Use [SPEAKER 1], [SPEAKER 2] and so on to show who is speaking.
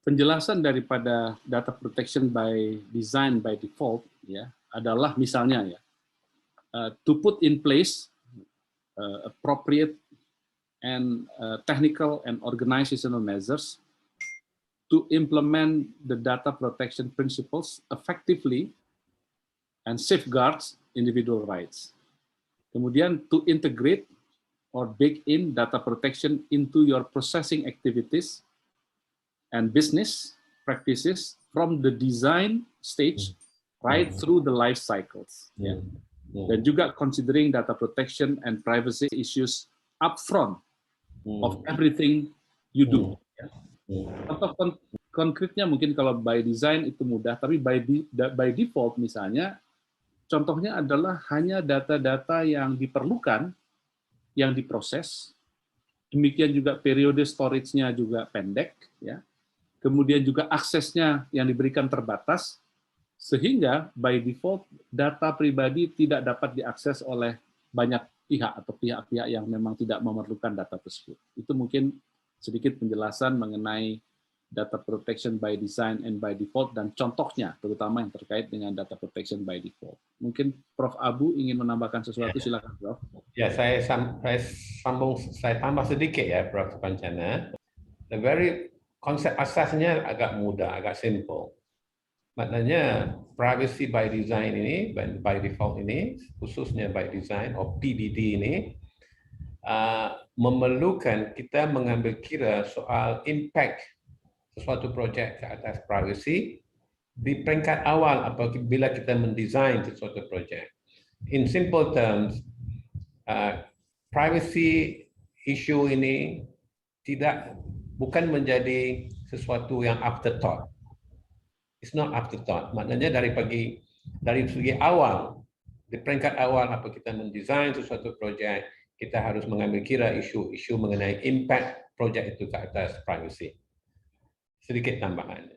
[SPEAKER 1] penjelasan daripada data protection by design by default ya adalah misalnya ya to put in place appropriate and technical and organizational measures to implement the data protection principles effectively and safeguards individual rights. Kemudian to integrate or bake in data protection into your processing activities and business practices from the design stage right through the life cycles. Ya. Dan juga considering data protection and privacy issues upfront of everything you do. Ya. Contoh konkretnya mungkin kalau by design itu mudah, tapi by default misalnya, contohnya adalah hanya data-data yang diperlukan, yang diproses, demikian juga periode storage-nya juga pendek, ya. Kemudian juga aksesnya yang diberikan terbatas, sehingga by default data pribadi tidak dapat diakses oleh banyak pihak atau pihak-pihak yang memang tidak memerlukan data tersebut. Itu mungkin sedikit penjelasan mengenai data protection by design and by default dan contohnya, terutama yang terkait dengan data protection by default. Mungkin Prof. Abu ingin menambahkan sesuatu, silakan Prof.
[SPEAKER 2] Ya, saya tambah sedikit ya, Prof. Pancana. Konsep asasnya agak mudah, agak simple. Maknanya privacy by design ini, by default ini, khususnya by design atau PDD ini, memerlukan kita mengambil kira soal impact sesuatu projek ke atas privacy di peringkat awal apabila kita mendesain sesuatu projek. In simple terms, privacy issue ini bukan menjadi sesuatu yang afterthought. It's not afterthought. Maknanya dari segi awal, di peringkat awal apa kita mendesain sesuatu projek, kita harus mengambil kira isu-isu mengenai impact projek itu ke atas privacy. Sedikit tambahan.